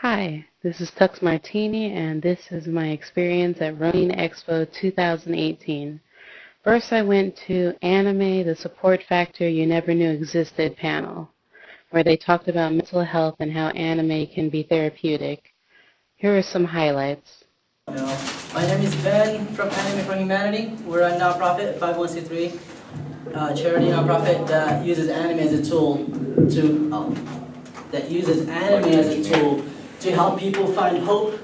Hi, this is Tuxmartini, and this is my experience at Ronin Expo 2018. First, I went to Anime, the Support Factor You Never Knew Existed panel, where they talked about mental health and how anime can be therapeutic. Here are some highlights. My name is Ben from Anime for Humanity. We're a nonprofit, 501c3 charity nonprofit that uses anime as a tool to help people find hope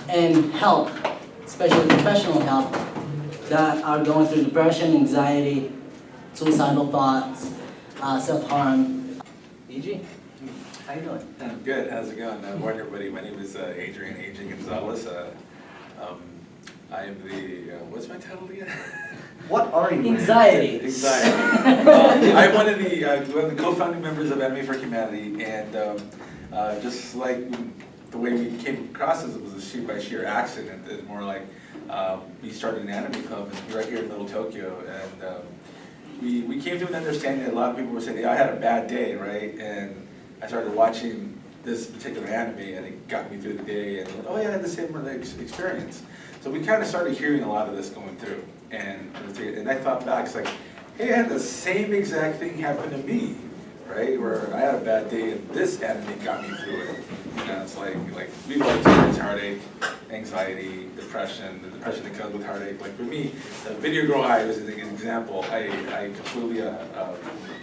and help, especially professional help, that are going through depression, anxiety, suicidal thoughts, self-harm. EG, how you doing? I'm good. How's it going? Morning, everybody. My name is Adrian A.J. Gonzalez. I am the, what's my title again? What are you? Anxiety. I'm one of the co-founding members of Anime for Humanity, and just like the way we came across this, it was by sheer accident. It's more like we started an anime club right here in Little Tokyo, and we came to an understanding that a lot of people were saying, I had a bad day, right? And I started watching this particular anime, and it got me through the day, and I had the same experience. So we kind of started hearing a lot of this going through, and I thought back, it's like, hey, I had the same exact thing happen to me, right? Where I had a bad day, and this anime got me through it. It's like we've all experienced heartache, anxiety, depression, the depression that comes with heartache. Like for me, the Video Girl Eye was an example. I completely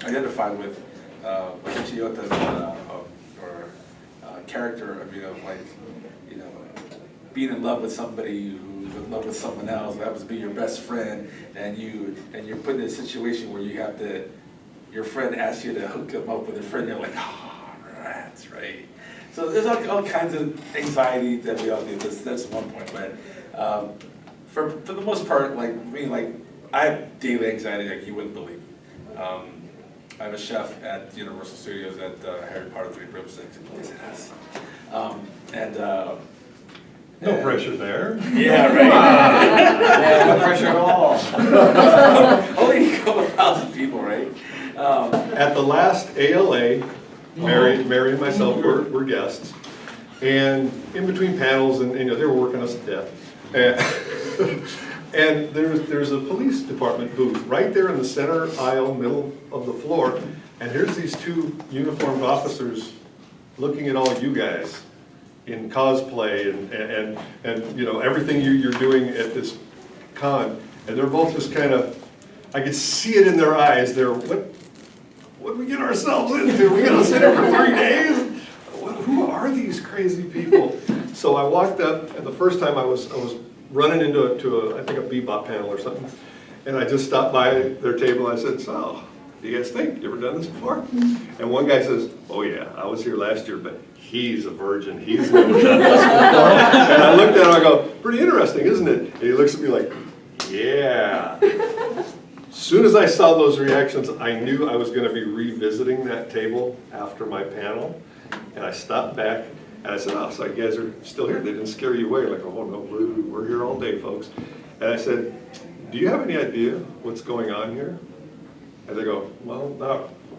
identify with Chiyota's character of being in love with somebody who's in love with someone else. That was be your best friend, and you're put in a situation where you have to. Your friend asks you to hook them up with a friend. You're like, that's right. So there's all kinds of anxiety that we all do. That's one point, but for the most part, I have daily anxiety like you wouldn't believe. I'm a chef at Universal Studios at Harry Potter 3 Broomsticks. It's ass. No pressure there. Yeah, right. Yeah, no pressure at all. Only a couple thousand people, right? At the last ALA, Mary and myself were guests, and in between panels, and they were working us to death. And there's a police department booth right there in the center aisle, middle of the floor, and here's these two uniformed officers looking at all you guys in cosplay and everything you're doing at this con, and they're both just kind of, I could see it in their eyes. They're what we get ourselves into? We gotta sit here for 3 days? Who are these crazy people? So I walked up, and the first time I was running into I think a bebop panel or something, and I just stopped by their table and I said, so, do you guys think? You ever done this before? And one guy says, oh yeah, I was here last year, but he's a virgin. He's never done this before. And I looked at him, I go, pretty interesting, isn't it? And he looks at me like, yeah. As soon as I saw those reactions, I knew I was going to be revisiting that table after my panel. And I stopped back and I said, oh, so you guys are still here? They didn't scare you away? Like, oh no, we're here all day, folks. And I said, do you have any idea what's going on here? And they go, well,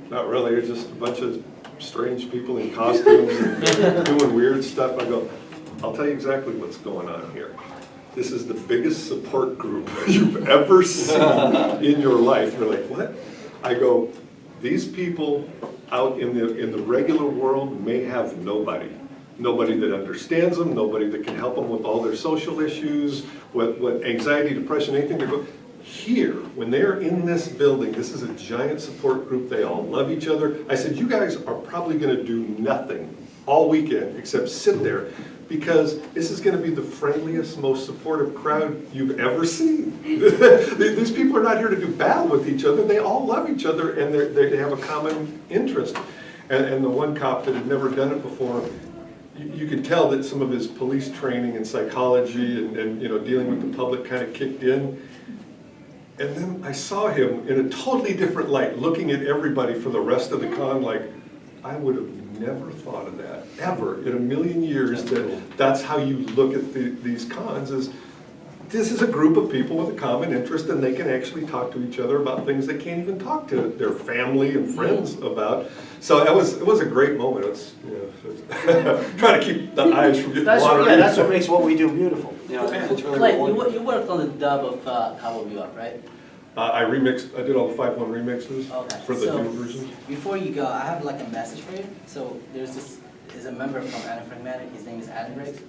not really. It's just a bunch of strange people in costumes and doing weird stuff. I go, I'll tell you exactly what's going on here. This is the biggest support group you've ever seen in your life. You're like, what? I go, these people out in the regular world may have nobody that understands them, nobody that can help them with all their social issues, with anxiety, depression, anything. They go, here, when they're in this building, this is a giant support group, they all love each other. I said, you guys are probably gonna do nothing all weekend except sit there, because this is gonna be the friendliest, most supportive crowd you've ever seen. These people are not here to do battle with each other, they all love each other, and they have a common interest. And the one cop that had never done it before, you could tell that some of his police training and psychology and dealing with the public kind of kicked in. And then I saw him in a totally different light, looking at everybody for the rest of the con like, I would have never thought of that, ever, in a million years, that's how you look at these cons, is this is a group of people with a common interest, and they can actually talk to each other about things they can't even talk to their family and friends about. So it was a great moment. It's, trying to keep the eyes from getting watery. Yeah, that's what makes what we do beautiful. It's really Like, rewarding. you worked on the dub of Cowboy Bebop, right? I did all the 5-1 remixes for the new versions. Before you go, I have like a message for you. So there's a member from Anime for Humanity, his name is Adam Briggs,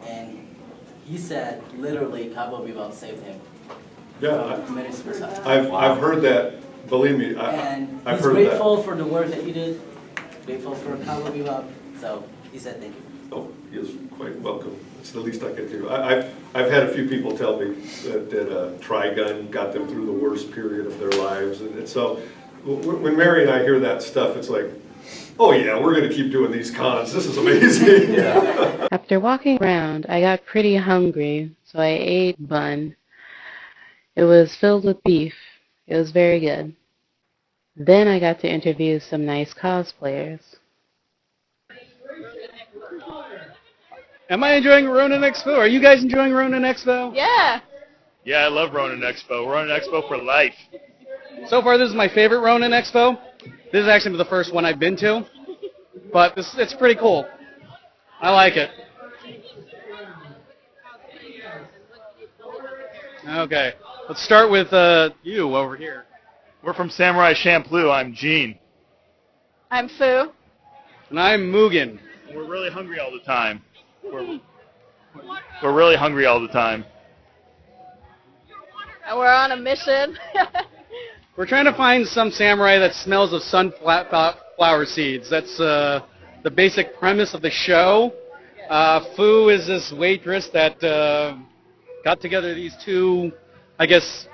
and he said literally Cowboy Bebop saved him. Yeah, Committed suicide. I've heard that. Believe me, And I've he's heard grateful that. for the work that you did, grateful for Cowboy Bebop. So he said thank you. Oh, he is quite welcome. It's the least I could do. I've had a few people tell me that Trigun got them through the worst period of their lives, and so when Mary and I hear that stuff, it's like, oh yeah, we're going to keep doing these cons. This is amazing. Yeah. After walking around, I got pretty hungry, so I ate bun. It was filled with beef. It was very good. Then I got to interview some nice cosplayers. Am I enjoying Ronin Expo? Are you guys enjoying Ronin Expo? Yeah. Yeah, I love Ronin Expo. Ronin Expo for life. So far, this is my favorite Ronin Expo. This is actually the first one I've been to, but it's pretty cool. I like it. Okay, let's start with you over here. We're from Samurai Champloo. I'm Gene. I'm Fu. And I'm Mugen. We're really hungry all the time. We're really hungry all the time. And we're on a mission. We're trying to find some samurai that smells of sunflower seeds. That's the basic premise of the show. Fu is this waitress that got together these two, I guess,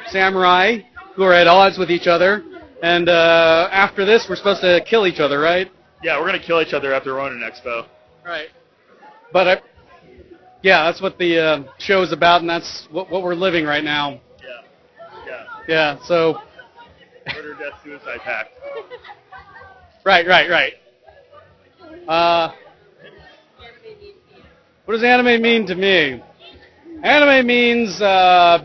samurai who are at odds with each other. And after this, we're supposed to kill each other, right? Yeah, we're going to kill each other after Ronin Expo. Right. But, yeah, that's what the show is about, and that's what we're living right now. Yeah. Yeah, so... Murder, death, suicide pact. Right. What does anime mean to me? Anime means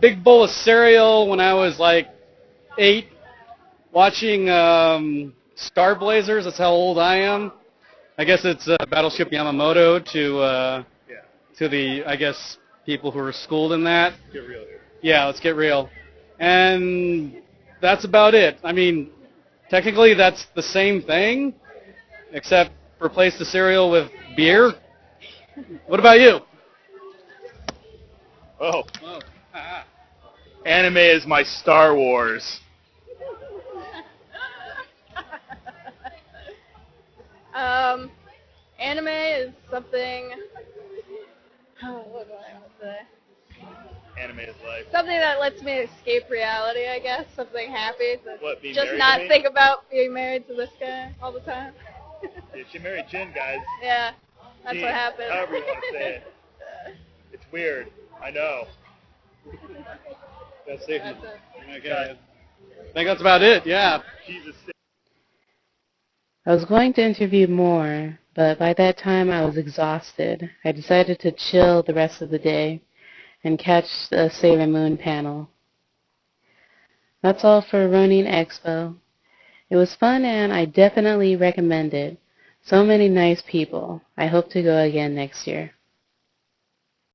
big bowl of cereal when I was like 8, watching Star Blazers. That's how old I am. I guess it's Battleship Yamamoto to the, I guess, people who were schooled in that. Get real here. Yeah, let's get real. And that's about it. I mean, technically that's the same thing, except replace the cereal with beer. What about you? Oh. Anime is my Star Wars. Anime is something. What do I want to say? Anime is life. Something that lets me escape reality, I guess. Something happy. What, being just married not to me? think about being married to this guy all the time. Yeah, she married Jin, guys. Yeah, that's Jin, what happened. however you want to say it. It's weird. I know. That's it. That's it. Okay. I think that's about it, yeah. Jesus. I was going to interview more, but by that time I was exhausted. I decided to chill the rest of the day and catch the Sailor Moon panel. That's all for Ronin Expo. It was fun and I definitely recommend it. So many nice people. I hope to go again next year.